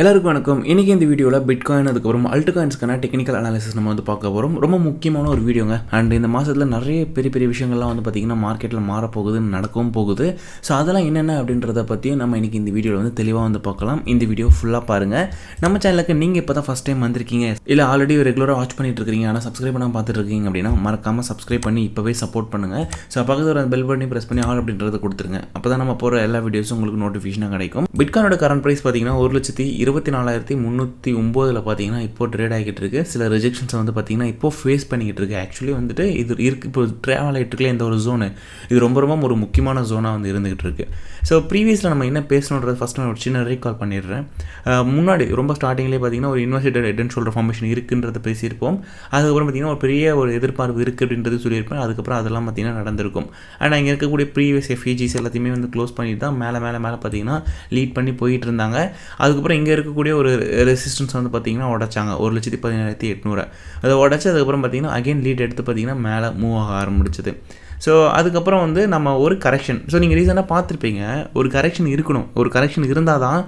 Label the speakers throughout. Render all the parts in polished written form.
Speaker 1: எல்லாருக்கும் வணக்கம். இன்றைக்கி இந்த வீடியோவில் பிட்காயின் அதுக்கப்புறம் அல்ட்காயின்ஸ்க்கான டெக்னிக்கல் அனாலிசிஸ் நம்ம வந்து பார்க்க போகிறோம். ரொம்ப முக்கியமான ஒரு வீடியோங்க. அண்ட் இந்த மாதத்தில் நிறைய பெரிய பெரிய விஷயங்கள்லாம் வந்து பார்த்திங்கன்னா மார்க்கெட்டில் மாறப்போகுது, நடக்கவும் போகுது. ஸோ அதெல்லாம் என்னென்ன அப்படின்றத பற்றியும் நம்ம இன்றைக்கி இந்த வீடியோவில் வந்து தெளிவாக வந்து பார்க்கலாம். இந்த வீடியோ ஃபுல்லாக பாருங்கள். நம்ம சேனலுக்கு நீங்கள் இப்போ தான் ஃபஸ்ட் டைம் வந்திருக்கீங்க, இல்லை ஆல்ரெடி ரெகுலராக வாட்ச் பண்ணிட்டு இருக்கீங்க, ஆனால் சப்ஸ்கிரைப் பண்ணாமல் பார்த்துட்டு இருக்கீங்க அப்படின்னா மறக்காமல் சப்ஸ்கிரைப் பண்ணி இப்போவே சப்போர்ட் பண்ணுங்கள். ஸோ பக்கத்தில் ஒரு பெல் பண்ணி ப்ரெஸ் பண்ணி ஆல் அப்படின்றத கொடுத்துருங்க. அப்போ தான் நம்ம போகிற எல்லா வீடியோஸும் உங்களுக்கு நோட்டிஃபிகேஷனாக கிடைக்கும். பிட்காயினோட கரண்ட் ப்ரைஸ் பார்த்தீங்கன்னா 1,24,309 பார்த்தீங்கன்னா இப்போ ட்ரேட் ஆகிட்டு இருக்கு. சில ரிஜெக்ஷன்ஸை வந்து பார்த்தீங்கன்னா இப்போ ஃபேஸ் பண்ணிக்கிட்டு இருக்கு. ஆக்சுவலி வந்துட்டு இது இருக்கு, இப்போ ட்ராவல் ஆகிட்டு இருக்கல இந்த ஒரு ஜோனு, இது ரொம்ப ரொம்ப ஒரு முக்கியமான ஜோனாக வந்து இருந்துகிட்டு இருக்கு. ஸோ ப்ரீவியஸில் நம்ம என்ன பேசணுன்றது ஃபஸ்ட் நான் ஒரு சின்ன ரீகால் பண்ணிடுறேன். முன்னாடி ரொம்ப ஸ்டார்டிங்லேயே பார்த்தீங்கன்னா ஒரு invested head and shoulder formation இருக்குன்றத பேசியிருப்போம். அதுக்கப்புறம் பார்த்தீங்கன்னா ஒரு பெரிய ஒரு எதிர்பார்ப்பு இருக்குது அப்படின்றது சொல்லியிருப்பேன். அதுக்கப்புறம் அதெல்லாம் பார்த்தீங்கன்னா நடந்திருக்கும். அண்ட் அங்கே இருக்கக்கூடிய ப்ரீவியஸ் எஃப்இஜிஸ் எல்லாத்தையுமே வந்து க்ளோஸ் பண்ணிட்டு தான் மேலே பார்த்தீங்கன்னா லீட் பண்ணி போயிட்டு இருந்தாங்க. அதுக்கப்புறம் இங்கே இருக்கக்கூடிய ஒரு ரெசிஸ்டன்ஸ் வந்து பார்த்தீங்கன்னா உடைச்சாங்க 1,17,800 அதை உடச்சி அதுக்கப்புறம் பார்த்தீங்கன்னா அகைன் லீட் எடுத்து பார்த்தீங்கன்னா மேலே மூவ் ஆக ஆரம்பிச்சிது. ஸோ அதுக்கப்புறம் வந்து நம்ம ஒரு கரெக்ஷன், ஸோ நீங்கள் ரீசெண்டாக பார்த்துருப்பீங்க, ஒரு கரெக்ஷன் இருக்கணும். ஒரு கரெக்ஷன் இருந்தால் தான்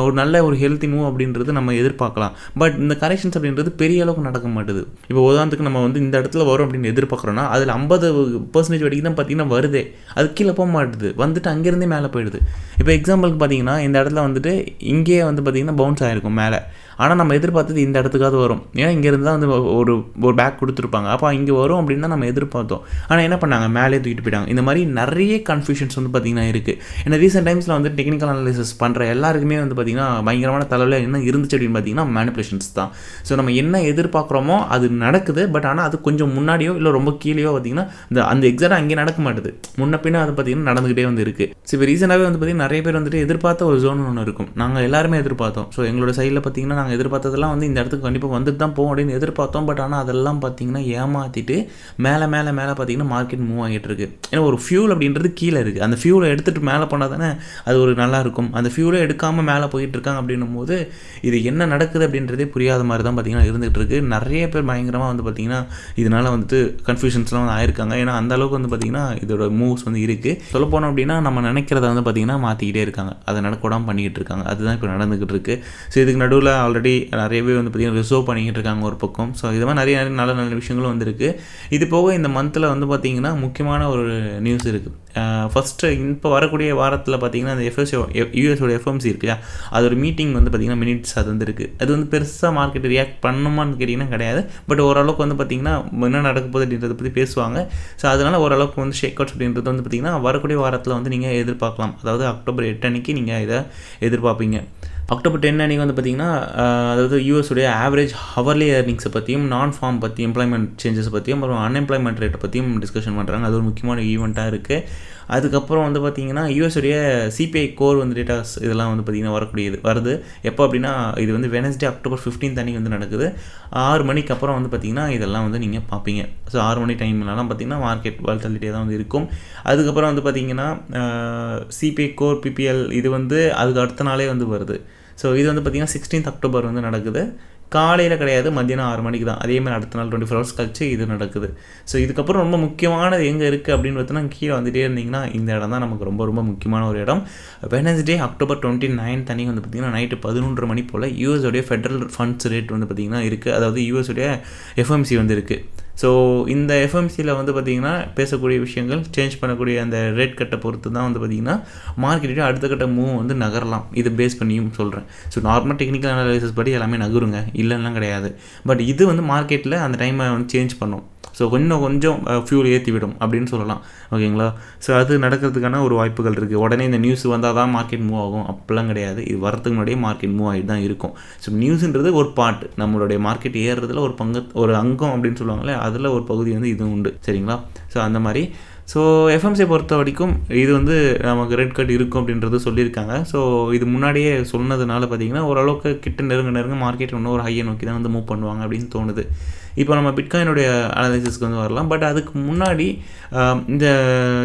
Speaker 1: ஒரு நல்ல ஒரு ஹெல்த்தி மூவ் அப்படின்றது நம்ம எதிர்பார்க்கலாம். பட் இந்த கரெக்ஷன்ஸ் அப்படின்றது பெரிய அளவுக்கு நடக்க மாட்டுது. இப்போ உதாரணத்துக்கு நம்ம வந்து இந்த இடத்துல வரும் அப்படின்னு எதிர்பார்க்குறோன்னா அதில் 50% வரைக்கும் தான் பார்த்தீங்கன்னா வருதே, அது கீழே போக மாட்டுது, வந்துட்டு அங்கேருந்தே மேலே போயிடுது. இப்போ எக்ஸாம்பிளுக்கு பார்த்தீங்கன்னா இந்த இடத்துல வந்துட்டு இங்கேயே வந்து பார்த்தீங்கன்னா பவுன்ஸ் ஆகிருக்கும் மேலே, ஆனால் நம்ம எதிர்பார்த்தது இந்த இடத்துக்காவது வரும். ஏன்னா இங்கேருந்து தான் வந்து ஒரு பேக் கொடுத்துருப்பாங்க, அப்போ இங்கே வரும் அப்படின்னு தான் நம்ம எதிர்பார்த்தோம். ஆனால் என்ன பண்ணாங்க, மேலே தூக்கிட்டு போயிட்டாங்க. இந்த மாதிரி நிறைய கன்ஃபியூஷன்ஸ் வந்து பார்த்திங்கன்னா இருக்குது. ஏன்னா ரீசெண்ட் டைம்ஸில் வந்து டெக்னிக்கல் அனாலிசிஸ் பண்ணுற எல்லாருக்குமே வந்து பார்த்திங்கன்னா பயங்கரமான தலைவில் என்ன இருந்துச்சு அப்படின்னு பார்த்திங்கன்னா மேனிபுலேஷன்ஸ் தான். ஸோ நம்ம என்ன எதிர்பார்க்குறோமோ அது நடக்குது, பட் ஆனால் அது கொஞ்சம் முன்னாடியோ இல்லை ரொம்ப கீழேயோ பார்த்திங்கன்னா அந்த எக்ஸாக்டாக அங்கே நடக்க மாட்டுது, முன்ன பின்னா அது பார்த்திங்கன்னா நடந்துகிட்டே வந்து இருக்குது. ஸோ இப்போ ரீசெண்டாகவே வந்து பார்த்திங்கன்னா நிறைய பேர் வந்துட்டு எதிர்பார்த்த ஒரு ஜோன் ஒன்று இருக்கும். நாங்கள் எல்லாருமே எதிர்பார்த்தோம். ஸோ எங்களோட சைடில் பார்த்திங்கன்னா நாங்கள் எதிர்பார்த்ததெல்லாம் வந்து இந்த இடத்துக்கு கண்டிப்பாக வந்துட்டு தான் போகும் அப்படின்னு எதிர்பார்த்தோம். பட் ஆனால் அதெல்லாம் பார்த்திங்கன்னா ஏமாற்றிட்டு மேலே பார்த்திங்கன்னா மார்க்கெட் மூவ் ஆகிட்டு இருக்கு. ஏன்னா ஒரு ஃபியூல் அப்படின்றது கீழே இருக்குது, அந்த ஃபியூலை எடுத்துகிட்டு மேலே போனால் தானே அது ஒரு நல்லாயிருக்கும். அந்த ஃபியூலை எடுக்காமல் மேலே போயிட்டு இருக்காங்க அப்படின்னும் போது இது என்ன நடக்குது அப்படின்றதே புரியாத மாதிரி தான் பார்த்திங்கன்னா இருந்துகிட்டு இருக்குது. நிறைய பேர் பயங்கரமாக வந்து பார்த்திங்கன்னா இதனால் வந்துட்டு கன்ஃபியூஷன்ஸ்லாம் வந்து ஆயிருக்காங்க. ஏன்னா அந்த அளவுக்கு வந்து பார்த்திங்கன்னா இதோட மூவ்ஸ் வந்து இருக்குது. சொல்ல போனோம் அப்படின்னா நம்ம நினைக்கிறத வந்து பார்த்திங்கன்னா மாற்றிக்கிட்டே இருக்காங்க, அதை நடக்கூடாமல் பண்ணிக்கிட்டு இருக்காங்க. அதுதான் இப்போ நடந்துக்கிட்டு இருக்குது. ஸோ இதுக்கு நடுவில் ஆல்ரெடி நிறையவே வந்து பார்த்திங்கன்னா ரிசர்வ் பண்ணிக்கிட்டு இருக்காங்க ஒரு பக்கம். ஸோ இது மாதிரி நிறைய நல்ல நல்ல விஷயங்களும் வந்துருக்கு. இது போக இந்த மந்தில் வந்து பார்த்திங்கன்னா முக்கியமான ஒரு நியூஸ் இருக்குது. ஃபஸ்ட்டு இப்போ வரக்கூடிய வாரத்தில் பார்த்திங்கன்னா அந்த யூஎஸோட எஃப்எம்சி இருக்குல்லையா, அது ஒரு மீட்டிங் வந்து பார்த்திங்கன்னா மினிட்ஸ் அது வந்து இருக்குது. அது வந்து பெருசாக மார்க்கெட் ரியாக்ட் பண்ணுமான்னு கேட்டிங்கன்னா கிடையாது. பட் ஓரளவுக்கு வந்து பார்த்திங்கன்னா என்ன நடக்க போகுது அப்படின்றத பற்றி பேசுவாங்க. ஸோ அதனால் ஓரளவுக்கு வந்து ஷேக் அவுட்ஸ் அப்படின்றது வந்து பார்த்திங்கன்னா வரக்கூடிய வாரத்தில் வந்து நீங்கள் எதிர்பார்க்கலாம். அதாவது அக்டோபர் 8 அன்றைக்கி நீங்கள் இதை எதிர்பார்ப்பீங்க. அக்டோபர் 10 அன்றைக்கி வந்து பார்த்திங்கன்னா அதாவது யூஎஸுடைய ஆவரேஜ் ஹவர்லி ஏர்னிங்ஸை பற்றியும் நான் ஃபார்ம் பற்றி எம்ப்ளாய்மெண்ட் சேஞ்சஸ் பற்றியும் அப்புறம் அன்எம்ப்ளாய்மெண்ட் ரேட்டை பற்றியும் டிஸ்கஷன் பண்ணுறாங்க. அது ஒரு முக்கியமான ஈவெண்ட்டாக இருக்குது. அதுக்கப்புறம் வந்து பார்த்திங்கன்னா யூஎஸுடைய சிபிஐ கோர் வந்து டேட்டாஸ் இதெல்லாம் வந்து பார்த்திங்கன்னா வருது எப்போ அப்படின்னா இது வந்து வெனஸ்டே அக்டோபர் 15 அன்றைக்கி வந்து நடக்குது. 6 மணிக்கு அப்புறம் வந்து பார்த்திங்கன்னா இதெல்லாம் வந்து நீங்கள் பார்ப்பீங்க. ஸோ 6 மணி டைம்லலாம் பார்த்திங்கன்னா மார்க்கெட் வால்டாலிட்டியாக தான் வந்து இருக்கும். அதுக்கப்புறம் வந்து பார்த்திங்கன்னா சிபிஐ கோர் பிபிஎல் இது வந்து அதுக்கு அடுத்த நாளே வந்து வருது. ஸோ இது வந்து பார்த்திங்கன்னா 16 அக்டோபர் வந்து நடக்குது. காலையில் கிடையாது, மத்தியானம் 6 மணிக்கு தான். அதேமாதிரி அடுத்த நாள் 24 ஹவர்ஸ் கழிச்சு இது நடக்குது. ஸோ இதுக்கப்புறம் ரொம்ப முக்கியமானது எங்கே இருக்குது அப்படின்னு பார்த்தீங்கன்னா கீழே வந்துகிட்டே இருந்தீங்கன்னா இந்த இடம் தான் நமக்கு ரொம்ப ரொம்ப முக்கியமான ஒரு இடம். வெனஸ்டே அக்டோபர் 29 அன்றைக்கி வந்து பார்த்திங்கன்னா நைட்டு 11 மணி போல் யூஎஸோடைய ஃபெடரல் ஃபண்ட்ஸ் ரேட் வந்து பார்த்திங்கன்னா இருக்குது. அதாவது யூஎஸோடைய எஃப்எம்சி வந்து இருக்குது. ஸோ இந்த எஃப்எம்சியில் வந்து பார்த்திங்கன்னா பேசக்கூடிய விஷயங்கள் சேஞ்ச் பண்ணக்கூடிய அந்த ரேட் கட்டை பொறுத்து தான் வந்து பார்த்திங்கன்னா மார்க்கெட்டே அடுத்த கட்ட மூவ் வந்து நகரலாம். இது பேஸ் பண்ணியும் சொல்கிறேன். ஸோ நார்மல் டெக்னிக்கல் அனாலிசிஸ் படி எல்லாமே நகருங்க, இல்லைன்னா கிடையாது. பட் இது வந்து மார்க்கெட்டில் அந்த டைமை வந்து சேஞ்ச் பண்ணும். ஸோ கொஞ்சம் ஃபியூல் ஏற்றி விடும் அப்படின்னு சொல்லலாம். ஓகேங்களா? ஸோ அது நடக்கிறதுக்கான ஒரு வாய்ப்புகள் இருக்குது. உடனே இந்த நியூஸ் வந்தால் தான் மார்க்கெட் மூவ் ஆகும் அப்படிலாம் கிடையாது. இது வரதுக்கு முன்னாடியே மார்க்கெட் மூவ் ஆகிட்டு தான் இருக்கும். ஸோ நியூஸுன்றது ஒரு பார்ட், நம்மளுடைய மார்க்கெட் ஏறுறதுல ஒரு அங்கம் அப்படின்னு சொல்லுவாங்களே, அதில் ஒரு பகுதி வந்து இது உண்டு. சரிங்களா? ஸோ அந்த மாதிரி ஸோ எஃப்எம்சியை பொறுத்த வரைக்கும் இது வந்து நமக்கு ரெட் கட் இருக்கும் அப்படின்றது சொல்லியிருக்காங்க. ஸோ இது முன்னாடியே சொன்னதுனால பார்த்திங்கன்னா ஓரளவுக்கு கிட்ட நெருங்க மார்க்கெட் இன்னும் ஒரு ஹையை நோக்கி தான் வந்து மூவ் பண்ணுவாங்க அப்படின்னு தோணுது. இப்போ நம்ம பிட்காயினுடைய அனாலிசிஸ்க்கு வந்து வரலாம். பட் அதுக்கு முன்னாடி இந்த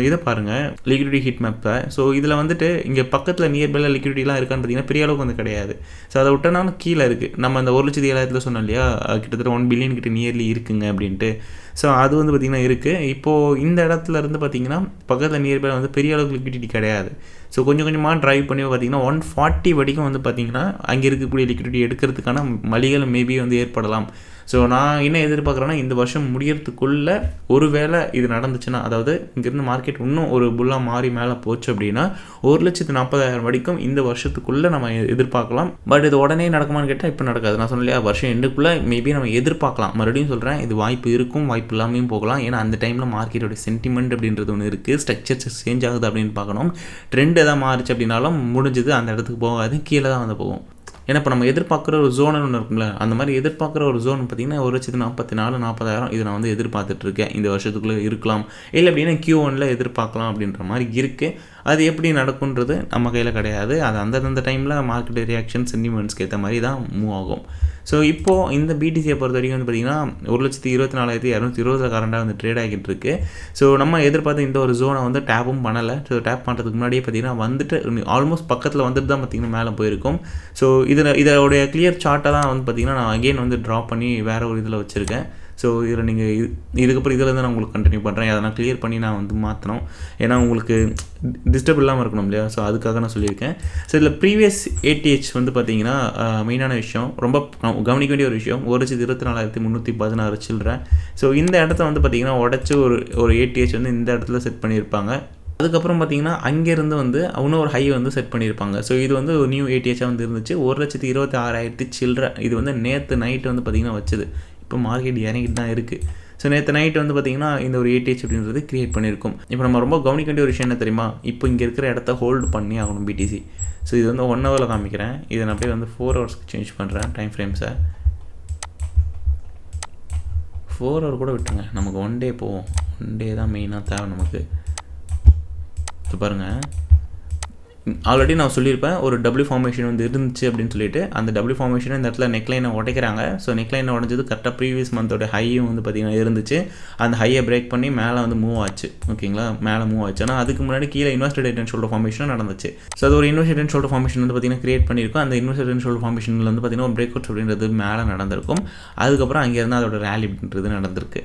Speaker 1: இதை பாருங்கள், லிக்விடிட்டி ஹீட் மேப்பை. ஸோ இதில் வந்துட்டு இங்கே பக்கத்தில் நியர்பைல லிக்விடிட்டிலாம் இருக்கான்னு பார்த்தீங்கன்னா பெரிய அளவுக்கு வந்து கிடையாது. ஸோ அதை விட்டனாலும் கீழே இருக்குது. நம்ம அந்த 1,07,000 சொன்னோம் இல்லையா, கிட்டத்தட்ட 1 பில்லியன் கிட்ட நியர்லி இருக்குங்க அப்படின்ட்டு. ஸோ அது வந்து பார்த்திங்கன்னா இருக்குது. இப்போது இந்த இடத்துல இருந்து பார்த்திங்கன்னா பக்கத்தில் நியர்பை வந்து பெரிய அளவுக்கு லிக்விடிட்டி கிடையாது. ஸோ கொஞ்சம் கொஞ்சமாக ட்ரைவ் பண்ணி பார்த்திங்கன்னா 140 வரைக்கும் வந்து பார்த்திங்கன்னா அங்கே இருக்கக்கூடிய லிக்விடிட்டி எடுக்கிறதுக்கான வழிகள் மேபி வந்து ஏற்படலாம். ஸோ நான் என்ன எதிர்பார்க்குறேன்னா இந்த வருஷம் முடியறதுக்குள்ளே ஒரு வேளை இது நடந்துச்சுன்னா, அதாவது இங்கேருந்து மார்க்கெட் இன்னும் ஒரு புல்லாக மாறி மேலே போச்சு அப்படின்னா 1,40,000 வரைக்கும் இந்த வருஷத்துக்குள்ளே நம்ம எதிர்பார்க்கலாம். பட் இது உடனே நடக்குமான்னு கேட்டால் இப்போ நடக்காது. நான் சொன்னலையா வருஷம் எண்டுக்குள்ளே மேபி நம்ம எதிர்பார்க்கலாம். மறுபடியும் சொல்கிறேன், இது வாய்ப்பு இருக்கும், வாய்ப்பு இல்லாமையும் போகலாம். ஏன்னா அந்த டைமில் மார்க்கெட்டோட சென்டிமெண்ட் அப்படின்றது ஒன்று இருக்குது. ஸ்ட்ரக்சர்ஸ் சேஞ்ச் ஆகுது அப்படின்னு பார்க்கணும். ட்ரெண்ட் எதாவது மாறிச்சு அப்படின்னாலும் முடிஞ்சது, அந்த இடத்துக்கு போகாது, கீழே தான் வந்து போகும். ஏன்னா இப்போ நம்ம எதிர்பார்க்குற ஒரு ஜோன் ஒன்று இருக்கும்ல, அந்த மாதிரி எதிர்பார்க்குற ஒரு ஜோன் பார்த்திங்கன்னா 1,44,000 இது நான் வந்து எதிர்பார்த்துட்ருக்கேன். இந்த வருஷத்துக்குள்ளே இருக்கலாம், இல்லை அப்படின்னா Q1 எதிர்பார்க்கலாம் அப்படின்ற மாதிரி இருக்குது. அது எப்படி நடக்குன்றது நம்ம கையில் கிடையாது. அது அந்தந்த டைமில் மார்க்கெட் ரியாக்ஷன் சென்டிமெண்ட்ஸ்க்கு ஏற்ற மாதிரி தான் மூவ் ஆகும். ஸோ இப்போது இந்த பிடிசியை பொறுத்த வரைக்கும் வந்து பார்த்திங்கன்னா 1,24,220 கரண்டாக வந்து ட்ரேட் ஆகிட்டு இருக்கு. ஸோ நம்ம எதிர்பார்த்த இந்த ஒரு ஜோனை வந்து டேப்பும் பண்ணலை. ஸோ டேப் பண்ணுறதுக்கு முன்னாடியே பார்த்திங்கன்னா வந்துட்டு ஆல்மோஸ்ட் பக்கத்தில் வந்துட்டு தான் பார்த்திங்கன்னா மேலே போயிருக்கும். ஸோ இதோடைய கிளியர் சார்ட்டை தான் வந்து பார்த்திங்கன்னா நான் அகெயின் வந்து ட்ரா பண்ணி வேறு ஒரு இதில் வச்சுருக்கேன். ஸோ இதில் நீங்கள் இதுக்கப்புறம் இதில் நான் உங்களுக்கு கண்டினியூ பண்ணுறேன். அதை நான் கிளியர் பண்ணி நான் வந்து மாற்றணும். ஏன்னா உங்களுக்கு டிஸ்டர்ப் இல்லாமல் இருக்கணும் இல்லையா? ஸோ அதுக்காக நான் சொல்லியிருக்கேன். ஸோ இதில் ப்ரீவியஸ் ATH வந்து பார்த்திங்கன்னா மெயினான விஷயம், ரொம்ப கவனிக்க வேண்டிய ஒரு விஷயம், 1,24,316 சில்லற. ஸோ இந்த இடத்த வந்து பார்த்திங்கன்னா உடச்சி ஒரு ATH வந்து இந்த இடத்துல செட் பண்ணியிருப்பாங்க. அதுக்கப்புறம் பார்த்திங்கன்னா அங்கேருந்து வந்து இன்னும் ஒரு ஹை வந்து செட் பண்ணியிருப்பாங்க. ஸோ இது வந்து ஒரு நியூ ATH வந்து இருந்துச்சு. 1,26,000 சில்லற. இது வந்து நேற்று நைட்டு வந்து பார்த்திங்கன்னா வச்சுது. இப்போ மார்க்கெட் இறங்கிட்டு தான் இருக்குது. ஸோ நேற்று நைட்டு வந்து பார்த்திங்கன்னா இந்த ஒரு ATH அப்படின்றது க்ரியேட் பண்ணியிருக்கும். இப்போ நம்ம ரொம்ப கவனிக்க வேண்டிய ஒரு விஷயம் என்ன தெரியுமா? இப்போ இங்கே இருக்கிற இடத்த ஹோல்டு பண்ணி ஆகணும் BTC. ஸோ இது வந்து 1 ஹவரில் காமிக்கிறேன். இதை நான் அப்படியே வந்து 4 ஹவர்ஸ்க்கு சேஞ்ச் பண்ணுறேன் டைம் ஃப்ரேம்ஸை. 4 ஹவர் கூட விட்டுருங்க, நமக்கு 1 டே போவோம். 1 டே தான் மெயினாக தேவை நமக்கு. இப்போ பாருங்கள், ஆல்ரெடி நான் சொல்லியிருப்பேன் ஒரு W ஃபார்மேஷன் வந்து இருந்துச்சு அப்படின்னு சொல்லிட்டு. அந்த W ஃபார்மேஷனை இந்த இடத்துல நெக்லைனை உடைக்கிறாங்க. ஸோ நெக்லைனை உடஞ்சது கரெக்டாக ப்ரீவியஸ் மந்தோட ஹையும் வந்து பார்த்திங்கன்னா இருந்துச்சு. அந்த ஹையை பிரேக் பண்ணி மேலே வந்து மூவ் ஆச்சு. ஓகேங்களா, மேலே மூவ் ஆச்சு. ஆனால் அதுக்கு முன்னாடி கீழே invested head and shoulder formation நடந்துச்சு. ஸோ அது ஒரு invested head and shoulder formation வந்து பார்த்திங்கன்னா கிரியேட் பண்ணியிருக்கும். அந்த இன்வெஸ்டட் ஹெட் அண்ட் ஷோல்டர் ஃபார்மேஷனில் வந்து பார்த்திங்கன்னா ஒரு பிரேக் அவுட்ஸ் அப்படின்றது மேலே நடந்திருக்கும். அதுக்கப்புறம் அங்கேருந்து அதோட ரேலி அப்படின்றது நடந்திருக்கு.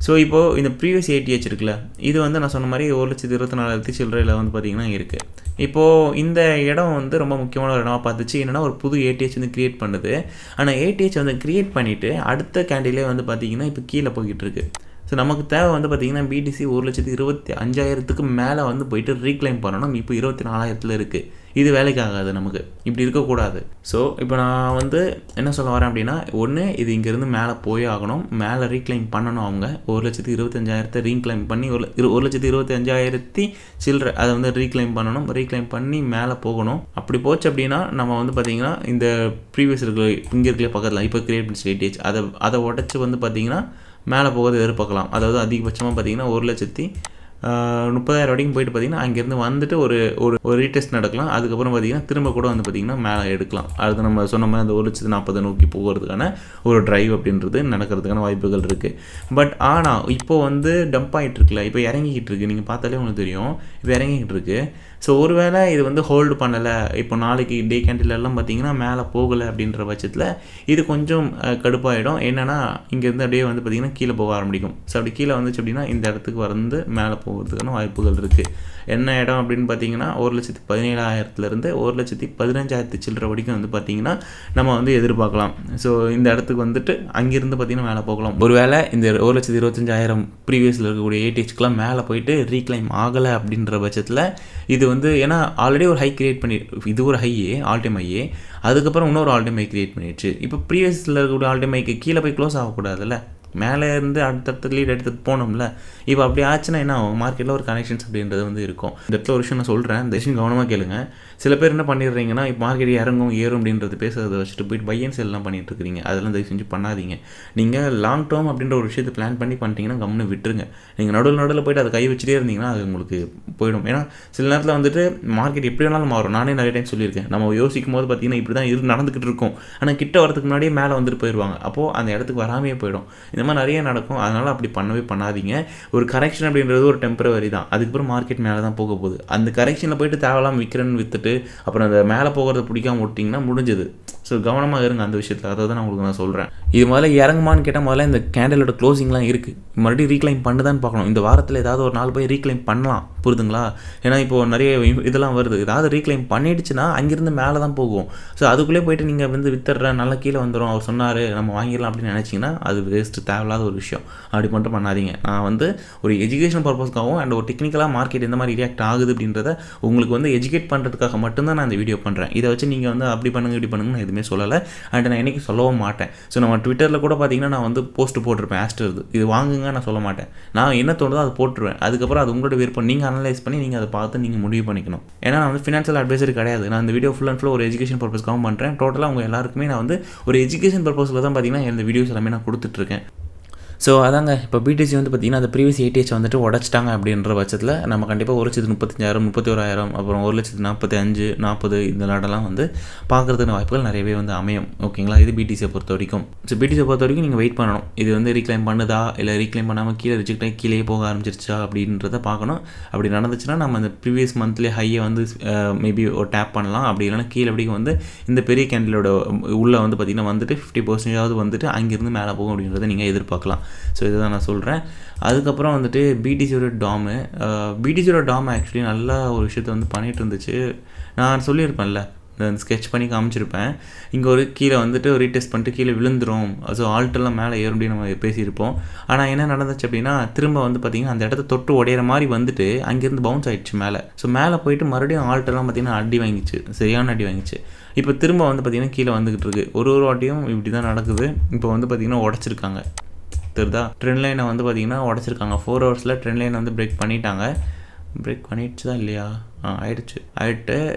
Speaker 1: ஸோ இப்போது இந்த ப்ரீவியஸ் ATH இருக்குல்ல, இது வந்து நான் சொன்ன மாதிரி 1,24,000 சில்லறையில் வந்து பார்த்திங்கன்னா இருக்குது. இப்போது இந்த இடம் வந்து ரொம்ப முக்கியமான ஒரு இடமா பார்த்துச்சு. என்னென்னா ஒரு புது ATH வந்து க்ரியேட் பண்ணுது. ஆனால் ATH வந்து க்ரியேட் பண்ணிவிட்டு அடுத்த கேண்டிலே வந்து பார்த்திங்கன்னா இப்போ கீழே போய்கிட்டு இருக்கு. ஸோ நமக்கு தேவை வந்து பார்த்திங்கன்னா BTC 1,25,000 மேலே வந்து போயிட்டு ரீக்ளைம் பண்ணணும். இப்போ 24,000 இருக்குது. இது வேலைக்கு ஆகாது, நமக்கு இப்படி இருக்கக்கூடாது. ஸோ இப்போ நான் வந்து என்ன சொல்ல வரேன் அப்படின்னா, ஒன்று இது இங்கேருந்து மேலே போய் ஆகணும், மேலே ரீக்ளைம் பண்ணணும். அவங்க 1,25,000 ரீக்ளைம் பண்ணி 1,25,000 சில்லற அதை வந்து ரீக்ளைம் பண்ணணும். ரீக்ளைம் பண்ணி மேலே போகணும். அப்படி போச்சு அப்படின்னா நம்ம வந்து பார்த்திங்கன்னா இந்த ப்ரீவியஸ் இருக்கிற இங்கே இருக்கிற பக்கத்தில் இப்போ கிரியேட் பண்ணி ATH அதை உடச்சி வந்து பார்த்திங்கன்னா மேலே போகிறது எதிர்பார்க்கலாம். அதாவது அதிகபட்சமாக பார்த்திங்கன்னா 1,30,000 வரைக்கும் போயிட்டு பார்த்திங்கன்னா அங்கேருந்து வந்துட்டு ஒரு ரீடெஸ்ட் நடக்கலாம். அதுக்கப்புறம் பார்த்திங்கன்னா திரும்ப கூட வந்து பார்த்திங்கன்னா மேலே எடுக்கலாம். அது நம்ம சொன்ன மாதிரி அந்த 1,40,000 நோக்கி போகிறதுக்கான ஒரு ட்ரைவ் அப்படின்றது நடக்கிறதுக்கான வாய்ப்புகள் இருக்குது. பட் ஆனால் இப்போ வந்து டம்ப் ஆகிட்டு இருக்குல்ல, இப்போ இறங்கிக்கிட்டு இருக்குது. நீங்கள் பார்த்தாலே உங்களுக்கு தெரியும், இப்போ இறங்கிக்கிட்டு இருக்குது. ஸோ ஒருவேளை இது வந்து ஹோல்டு பண்ணலை, இப்போ நாளைக்கு டே கேண்டிலெல்லாம் பார்த்திங்கன்னா மேலே போகலை அப்படின்ற பட்சத்தில் இது கொஞ்சம் கடுப்பாயிடும். என்னென்னா இங்கேருந்து அப்படியே வந்து பார்த்திங்கன்னா கீழே போக ஆரம்பிக்கும். ஸோ அப்படி கீழே வந்துச்சு அப்படின்னா இந்த இடத்துக்கு வந்து மேலே போகிறதுக்கான வாய்ப்புகள் இருக்குது. என்ன இடம் அப்படின்னு பார்த்தீங்கன்னா 1,17,000 1,15,000 சில்லற வரைக்கும் வந்து பார்த்திங்கன்னா நம்ம வந்து எதிர்பார்க்கலாம். ஸோ இந்த இடத்துக்கு வந்துட்டு அங்கேருந்து பார்த்திங்கன்னா மேலே போகலாம். ஒருவேளை இந்த 1,25,000 ப்ரீவியஸில் இருக்கக்கூடிய ATHக்கெலாம் மேலே போயிட்டு ரீக்ளைம் ஆகலை அப்படின்ற பட்சத்தில் இது வந்து ஏன்னா ஆல்ரெடி ஒரு ஹை கிரியேட் பண்ணி, இது ஒரு ஹையே ஆல் டைம் ஹையே, அதுக்கப்புறம் இன்னொரு ஆல் டைம் ஹை கிரியேட் பண்ணிடுச்சு. இப்போ ப்ரீவியஸில் இருக்கக்கூடிய ஆல் டைம் ஹைக்கு கீழே போய் க்ளோஸ் ஆகக்கூடாதுல்ல, மேலே இருந்து அடுத்தடுத்த லீட் எடுத்துகிட்டு போனோம்ல. இப்போ அப்படி ஆச்சுன்னா என்ன ஆகும், மார்க்கெட்டில் ஒரு கனெக்ஷன்ஸ் அப்படின்றது வந்து இருக்கும். இந்த இடத்துல ஒரு விஷயம் நான் சொல்கிறேன், இந்த விஷயம் கவனமாக கேளுங்க. சில பேர் என்ன பண்ணிடுறீங்கன்னா, இப்போ மார்க்கெட் இறங்கும் ஏறும் அப்படின்றது பேசுறதை வச்சுட்டு போயிட்டு பை அண்ட் செல்லாம் பண்ணிட்டு இருக்கிறீங்க. அதெல்லாம் தயவு செஞ்சு பண்ணாதீங்க. நீங்கள் லாங் டேர்ம் அப்படின்ற ஒரு விஷயத்தை பிளான் பண்ணிட்டீங்கன்னா கம்முன்னு விட்டுருங்க. நீங்கள் நடுவில் போயிட்டு அதை கை வச்சுட்டே இருந்தீங்கன்னா அது உங்களுக்கு போயிடும். ஏன்னா சில நேரத்தில் வந்துட்டு மார்க்கெட் எப்படி வேணாலும் மாறும். நானே நிறைய டைம் சொல்லியிருக்கேன். நம்ம யோசிக்கும் போது பார்த்தீங்கன்னா இப்படி தான் நடந்துக்கிட்டு இருக்கும். ஆனால் கிட்ட வரதுக்கு முன்னாடியே மேலே வந்துட்டு போயிடுவாங்க. அப்போது அந்த இடத்துக்கு வராமையே போயிடும். இந்த மாதிரி நிறைய நடக்கும். அதனால் அப்படி பண்ணாதீங்க. ஒரு கரெக்ஷன் அப்படின்றது ஒரு டெம்பரவரி தான். அதுக்கப்புறம் மார்க்கெட் மேலே தான் போக போகுது. அந்த கரெக்ஷனில் போயிட்டு தேவையில்லாமல் விற்கிறேன்னு விற்றுட்டு அப்புறம் அந்த மேலே போகிறத பிடிக்காம விட்டிங்கன்னா முடிஞ்சது. ஸோ கவனமாக இருங்க அந்த விஷயத்தில். அதை தான் உங்களுக்கு நான் சொல்கிறேன். இது முதல்ல இறங்குமான்னு கேட்டால் முதல்ல இந்த கேண்டலோட க்ளோசிங்லாம் இருக்குது. மறுபடியும் ரீக்ளைம் பண்ணுதான்னு பார்க்கணும். இந்த வாரத்தில் ஏதாவது ஒரு நாள் போய் ரீக்ளைம் பண்ணலாம். புரியுதுங்களா? ஏன்னா இப்போது நிறைய இதெல்லாம் வருது. ஏதாவது ரீக்ளைம் பண்ணிடுச்சுன்னா அங்கேருந்து மேலே தான் போகும். ஸோ அதுக்குள்ளே போய்ட்டு நீங்கள் வந்து வித்துடுறேன் நல்லா கீழே வந்துடும் அவர் சொன்னார் நம்ம வாங்கிடலாம் அப்படின்னு நினச்சிங்கன்னா அது வேஸ்ட்டு, தேவையில்லாத ஒரு விஷயம். அப்படி மட்டும் பண்ணாதீங்க. நான் வந்து ஒரு எஜுகேஷன் பர்பஸ்க்காகவும் அண்ட் ஒரு டெக்னிக்கலாக மார்க்கெட் எந்த மாதிரி ரியாக்ட் ஆகுது அப்படின்றத உங்களுக்கு வந்து எஜுகேட் பண்ணுறதுக்காக மட்டும்தான் நான் இந்த வீடியோ பண்ணுறேன். இதை வச்சு நீங்கள் வந்து அப்படி பண்ணுங்க இப்படி பண்ணுங்க நான் எதுவுமே சொல்லலை. அண்ட் நான் என்றைக்கும் சொல்லவும் மாட்டேன். ஸோ நம்ம ட்விட்டரில் கூட பார்த்தீங்கன்னா நான் வந்து போஸ்ட் போட்டிருப்பேன் ஆஸ்டர் இது வாங்குங்க நான் சொல்ல மாட்டேன். நான் என்ன தோணுதோ அதை போட்டுருவேன். அதுக்கப்புறம் அது உங்களோட விருப்பம். நீங்கள் அனலைஸ் பண்ணி நீங்கள் அதை பார்த்து நீங்கள் முடிவு பண்ணிக்கணும். ஏன்னா நான் வந்து ஃபினான்ஷியல் அட்வைசர் கிடையாது. நான் இந்த வீடியோ ஃபுல் அண்ட் ஃபுல் ஒரு எஜுகேஷன் பர்பஸ்க்காக பண்ணுறேன். டோட்டலாக உங்கள் எல்லாருக்குமே நான் வந்து ஒரு எஜுகேஷன் பர்பஸில் தான் பார்த்தீங்கன்னா இந்த வீடியோஸ் எல்லாமே நான் கொடுத்துட்ருக்கேன். ஸோ அதாங்க இப்போ பிடிசி வந்து பார்த்திங்கன்னா அந்த ப்ரீவியஸ் 8H வந்துட்டு உடச்சிட்டாங்க அப்படின்ற பட்சத்தில் நம்ம கண்டிப்பாக 1,35,000 31,000 அப்புறம் 1,45,000 40 இந்த நாடெல்லாம் வந்து பார்க்குறதுக்கு வாய்ப்புகள் நிறையவே வந்து அமையும். ஓகேங்களா? இது பிடிசியை பொறுத்த வரைக்கும். ஸோ பிடிசியை பொறுத்த வரைக்கும் நீங்கள் வெயிட் பண்ணணும். இது வந்து ரீக்ளைம் பண்ணுதா இல்லை ரீக்ளைம் பண்ணாமல் கீழே ரிஜெக்ட் ஆகி கீழே போக ஆரம்பிச்சிருச்சா அப்படின்றத பார்க்கணும். அப்படி நடந்துச்சுன்னா நம்ம அந்த ப்ரீவியஸ் மந்த்லி ஹையை வந்து மேபி ஒரு டேப் பண்ணலாம். அப்படி இல்லைனா கீழே அப்படிக்கு வந்து இந்த பெரிய கேண்டிலோட உள்ளே வந்து பார்த்திங்கன்னா வந்துட்டு 50% வந்துட்டு அங்கேருந்து மேலே போகும் அப்படின்றத நீங்கள் எதிர்பார்க்கலாம். ஸோ இதுதான் நான் சொல்கிறேன். அதுக்கப்புறம் வந்துட்டு பிடிசியோட டாம் ஆக்சுவலி நல்லா ஒரு விஷயத்தை வந்து பண்ணிகிட்டு இருந்துச்சு. நான் சொல்லியிருப்பேன்ல இந்த ஸ்கெட்ச் பண்ணி காமிச்சிருப்பேன். இங்கே ஒரு கீழே வந்துட்டு ரீடெஸ்ட் பண்ணிட்டு கீழே விழுந்துரும். ஸோ ஆல்ட்டெல்லாம் மேலே ஏறும் அப்படின்னு நம்ம பேசியிருப்போம். ஆனால் என்ன நடந்துச்சு அப்படின்னா திரும்ப வந்து பார்த்திங்கன்னா அந்த இடத்த தொட்டு உடையிற மாதிரி வந்துட்டு அங்கேருந்து பவுன்ஸ் ஆகிடுச்சு மேலே. ஸோ மேலே போயிட்டு மறுபடியும் ஆல்ட்டெல்லாம் பார்த்திங்கன்னா அடி வாங்கிச்சு, சரியான அடி வாங்கிச்சு. இப்போ திரும்ப வந்து பார்த்திங்கன்னா கீழே வந்துக்கிட்டு இருக்குது. ஒரு வாட்டியும் இப்படி தான் நடக்குது. இப்போ வந்து பார்த்திங்கன்னா உடச்சிருக்காங்க. தெரியுதா? ட்ரெண்ட் லைனை வந்து பார்த்திங்கன்னா உடச்சிருக்காங்க. 4 ஹவர்ஸில் ட்ரெண்ட் லைனை வந்து பிரேக் பண்ணிடுச்சு தான் இல்லையா? ஆயிடுச்சு.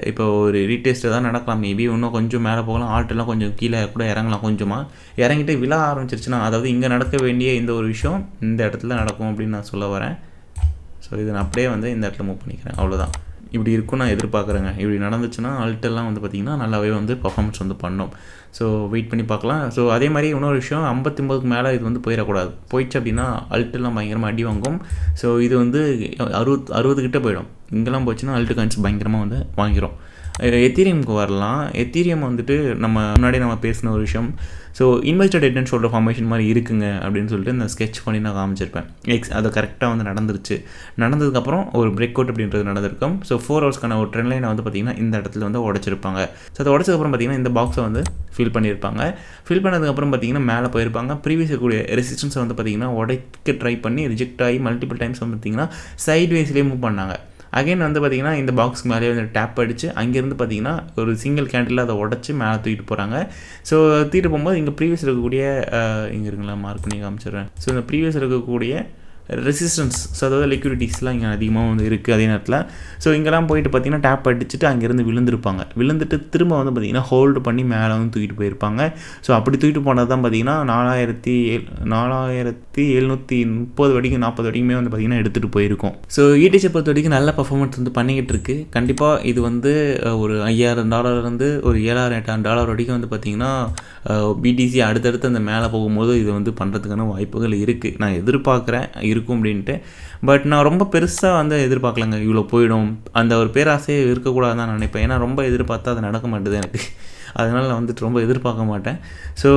Speaker 1: இப்போ ஒரு ரீடெஸ்ட்டு தான் நடக்கலாம். மேபி இன்னும் கொஞ்சம் மேலே போகலாம். ஆல்ட்டெல்லாம் கொஞ்சம் கீழே கூட இறங்கலாம். கொஞ்சமாக இறங்கிட்டு விழ ஆரம்பிச்சிருச்சுன்னா அதாவது இங்கே நடக்க வேண்டிய இந்த ஒரு விஷயம் இந்த இடத்துல நடக்கும் அப்படின்னு நான் சொல்ல வரேன். ஸோ இதை நான் அப்படியே வந்து இந்த இடத்துல மூவ் பண்ணிக்கிறேன். அவ்வளோதான். இப்படி இருக்கும் நான் எதிர்பார்க்குறேங்க. இப்படி நடந்துச்சுன்னா அல்ட்டெல்லாம் வந்து பார்த்திங்கன்னா நல்லாவே வந்து பர்ஃபார்மன்ஸ் வந்து பண்ணோம். ஸோ வெயிட் பண்ணி பார்க்கலாம். ஸோ அதே மாதிரி இன்னொரு விஷயம் 59க்கு மேலே இது வந்து போயிடக்கூடாது. போயிடுச்சு அப்படின்னா அல்ட்டெல்லாம் பயங்கரமாக அடி வாங்கும். ஸோ இது வந்து 60 கிட்டே போயிடும். இங்கெல்லாம் போச்சுன்னா அல்ட்டு காயின்ஸ் பயங்கரமாக வந்து வாங்கிடும். எத்தீரியமுக்கு வரலாம். எத்தீரியம் வந்துட்டு முன்னாடி நம்ம பேசின ஒரு விஷயம். So invested head and shoulder formation மாதிரி இருக்குங்க அப்படின்னு சொல்லிட்டு இந்த ஸ்கெட்ச் பண்ணி நான் காமிச்சிருப்பேன். அது கரெக்டாக வந்து நடந்துருச்சு. நடந்ததுக்கப்புறம் ஒரு பிரேக் அவுட் அப்படின்றது நடந்திருக்கும். ஸோ 4 ஹவர்ஸ்க்கான ஒரு ட்ரெண்ட் லைனை வந்து பார்த்திங்கன்னா இந்த இடத்துல வந்து உடச்சிருப்பாங்க. ஸோ அதை உடச்சதுக்கப்புறம் பார்த்திங்கன்னா இந்த பாக்ஸை வந்து ஃபில் பண்ணியிருப்பாங்க. ஃபில் பண்ணதுக்கப்புறம் பார்த்திங்கன்னா மேலே போயிருப்பாங்க. ப்ரீவியஸ் இருக்கக்கூடிய ரெசிஸ்டன்ஸை வந்து பார்த்திங்கன்னா உடைக்க ட்ரை பண்ணி ரிஜெக்ட் ஆகி மல்டிபிள் டைம்ஸ் வந்து பார்த்திங்கன்னா சைட் வேஸ்லேயே மூவ் பண்ணாங்க. அகைன் வந்து பார்த்திங்கன்னா இந்த பாக்ஸ்க்கு மேலே வந்து டேப் அடித்து அங்கேருந்து பார்த்திங்கன்னா ஒரு சிங்கிள் கேண்டில் அதை உடச்சி மேலே தூக்கிட்டு போகிறாங்க. ஸோ தூக்கிட்டு போகும்போது இங்கே ப்ரீவியஸ் இருக்கக்கூடிய இங்கே இருக்குங்களா மார்க் பண்ணி காமிச்சிடுறேன். ஸோ இந்த ப்ரீவியஸ் இருக்கக்கூடிய ரெசிஸ்டன்ஸ், ஸோ அதாவது லிக்விடிட்டிஸ்லாம் இங்கே அதிகமாக வந்து இருக்குது அதே நேரத்தில். ஸோ இங்கெல்லாம் போயிட்டு பார்த்திங்கன்னா டேப் அடிச்சுட்டு அங்கேருந்து விழுந்துட்டு திரும்ப வந்து பார்த்திங்கன்னா ஹோல்டு பண்ணி மேலே வந்து தூக்கிட்டு போயிருப்பாங்க. ஸோ அப்படி தூக்கிட்டு போனது தான் பார்த்திங்கன்னா 4,730 வரைக்கும் 40 வரைக்குமே வந்து பார்த்திங்கன்னா எடுத்துகிட்டு போயிருக்கோம். ஸோ ஈடிஎச்சை பொறுத்த வரைக்கும் நல்ல பர்ஃபார்மன்ஸ் வந்து பண்ணிக்கிட்டு இருக்குது. கண்டிப்பாக இது வந்து ஒரு $5,000 ஒரு $7,000-8,000 வரைக்கும் வந்து பார்த்திங்கன்னா பிடிசி அடுத்தடுத்து அந்த மேலே போகும்போது இது வந்து பண்ணுறதுக்கான வாய்ப்புகள் இருக்குது. நான் எதிர்பார்க்குறேன் இருக்கும் அப்படின்ட்டு. பட் நான் ரொம்ப பெருசாக வந்து எதிர்பார்க்கலங்க. இவ்வளோ போயிடும் அந்த ஒரு பேராசையே இருக்கக்கூடாதுன்னு நான் நினைப்பேன். ஏன்னா ரொம்ப எதிர்பார்த்தா அது நடக்க மாட்டேது எனக்கு. அதனால் நான் வந்துட்டு ரொம்ப எதிர்பார்க்க மாட்டேன். ஸோ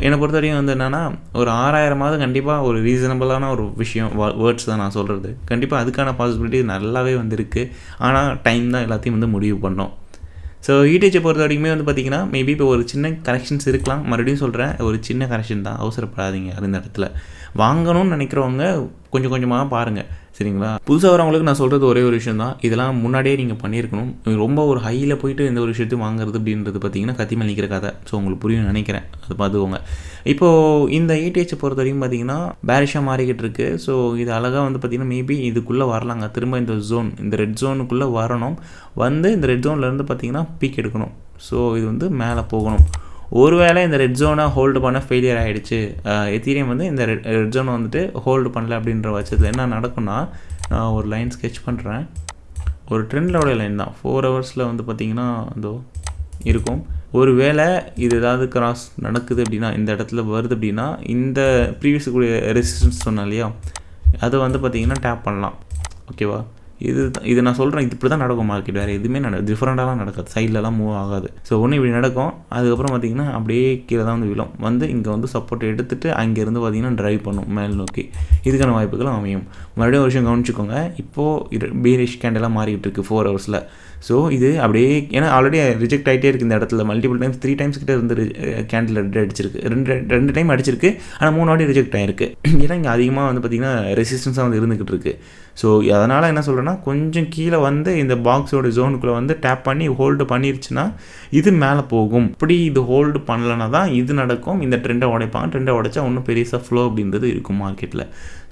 Speaker 1: என்னை பொறுத்த வரைக்கும் வந்து என்னென்னா ஒரு 6,000 கண்டிப்பாக ஒரு ரீசனபிளான ஒரு விஷயம் வேர்ட்ஸ் தான் நான் சொல்கிறது. கண்டிப்பாக அதுக்கான பாசிபிலிட்டி நல்லாவே வந்து இருக்குது. ஆனால் டைம் தான் எல்லாத்தையும் வந்து முடிவு பண்ணோம். ஸோ ஈடிஎச்சை பொறுத்த வரைக்குமே வந்து பார்த்திங்கன்னா மேபி இப்போ ஒரு சின்ன கரெக்ஷன்ஸ் இருக்கலாம். மறுபடியும் சொல்கிறேன், ஒரு சின்ன கரெக்ஷன் தான், அவசரப்படாதீங்க. அந்த இடத்துல வாங்கணும்னு நினைக்கிறவங்க கொஞ்சம் கொஞ்சமாக பாருங்கள், சரிங்களா? புதுசாக வரவங்களுக்கு நான் சொல்கிறது ஒரே ஒரு விஷயம் தான், இதெல்லாம் முன்னாடியே நீங்கள் பண்ணியிருக்கணும். ரொம்ப ஒரு ஹையில் போயிட்டு எந்த ஒரு விஷயத்தையும் வாங்குறது அப்படின்றது பார்த்திங்கன்னா கத்தி மேல் நிற்கிற கதை. ஸோ உங்களுக்கு புரியும் நினைக்கிறேன், அது பார்த்துக்கோங்க. இப்போது இந்த ஈடிஎச்சை பொறுத்த வரைக்கும் பார்த்திங்கன்னா பேரிஷாக மாறிக்கிட்டு இருக்குது. ஸோ இது அழகாக வந்து பார்த்திங்கன்னா மேபி இதுக்குள்ளே வரலாங்க. திரும்ப இந்த ரெட் ஜோனுக்குள்ளே வரணும். வந்து இந்த ரெட் ஜோன்லேருந்து பார்த்திங்கன்னா பீக் எடுக்கணும். ஸோ இது வந்து மேலே போகணும். ஒருவேளை இந்த ரெட் ஜோனை ஹோல்டு பண்ண ஃபெயிலியர் ஆகிடுச்சு, எத்தீரியம் வந்து இந்த ரெட் ஜோனை வந்துட்டு ஹோல்டு பண்ணல அப்படின்ற பட்சத்தில் என்ன நடக்கும்னா, நான் ஒரு லைன் ஸ்கெட்ச் பண்ணுறேன். ஒரு ட்ரெண்டோட லைன் தான், 4 ஹவர்ஸில் வந்து பார்த்திங்கன்னா இதோ இருக்கும். ஒரு வேளை இது ஏதாவது கிராஸ் நடக்குது அப்படின்னா, இந்த இடத்துல வருது அப்படின்னா, இந்த ப்ரீவியஸ் கூடிய ரெசிஸ்டன்ஸ் சொன்னேன் இல்லையா, அதை வந்து பார்த்திங்கன்னா டேப் பண்ணலாம். ஓகேவா? இது நான் சொல்கிறேன், இது இப்படி தான் நடக்கும் மார்க்கெட், வேறு எதுவுமே டிஃப்ரெண்ட்டாலாம் நடக்காது, சைட்லலாம் மூவ் ஆகாது. ஸோ ஒன்று இப்படி நடக்கும், அதுக்கப்புறம் பார்த்திங்கன்னா அப்படியே கீழே தான் வந்து விழும், வந்து இங்கே வந்து சப்போர்ட் எடுத்துகிட்டு அங்கேருந்து பார்த்திங்கன்னா ட்ரைவ் பண்ணும் மேல் நோக்கி. இதுக்கான வாய்ப்புகளும் அமையும். மறுபடியும் ஒரு விஷயம் கவனிச்சுக்கோங்க, இப்போது பீரிஷ் கேண்டலாக மாறிக்கிட்டு இருக்குது 4 ஹவர்ஸில். ஸோ இது அப்படியே ஏன்னா ஆல்ரெடி ரிஜெக்ட் ஆகிட்டே இருக்குது இந்த இடத்துல, மல்டிபிள் டைம்ஸ் 3 டைம்ஸ் கிட்ட இருந்து கேண்டில் அடிச்சிருக்கு, ரெண்டு டைம் அடிச்சிருக்கு, ஆனால் 3 வாட்டி ரிஜெக்ட் ஆகிருக்கு. ஏன்னா இங்கே அதிகமாக வந்து பார்த்திங்கன்னா ரெசிஸ்டன்ஸாக வந்து இருந்துக்கிட்டு இருக்குது. ஸோ அதனால் என்ன சொல்கிறேன்னா, கொஞ்சம் கீழே வந்து இந்த பாக்ஸோட ஜோனுக்குள்ளே வந்து டேப் பண்ணி ஹோல்டு பண்ணிருச்சுன்னா இது மேலே போகும். இப்படி இது ஹோல்டு பண்ணலன்னா தான் இது நடக்கும், இந்த ட்ரெண்டை உடைப்பாங்க. ட்ரெண்டை உடைச்சா ஒன்றும் பெருசாக ஃப்ளோ அப்படின்றது இருக்கும் மார்க்கெட்டில்.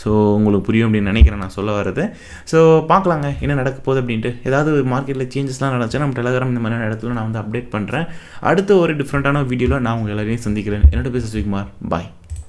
Speaker 1: ஸோ உங்களுக்கு புரியும் அப்படின்னு நினைக்கிறேன் நான் சொல்ல வரது. ஸோ பார்க்கலாங்க என்ன நடக்க போகுது அப்படின்ட்டு. ஏதாவது மார்க்கெட்டில் சேஞ்சஸ்லாம் நடந்துச்சுன்னா நம்ம டெலகிராம் இந்த மாதிரியான இடத்துல நான் வந்து அப்டேட் பண்ணுறேன். அடுத்த ஒரு டிஃப்ரெண்ட்டான வீடியோவில் நான் உங்கள் எல்லாரையும் சந்திக்கிறேன். என்னோட பேர் சுகுமார். பாய்.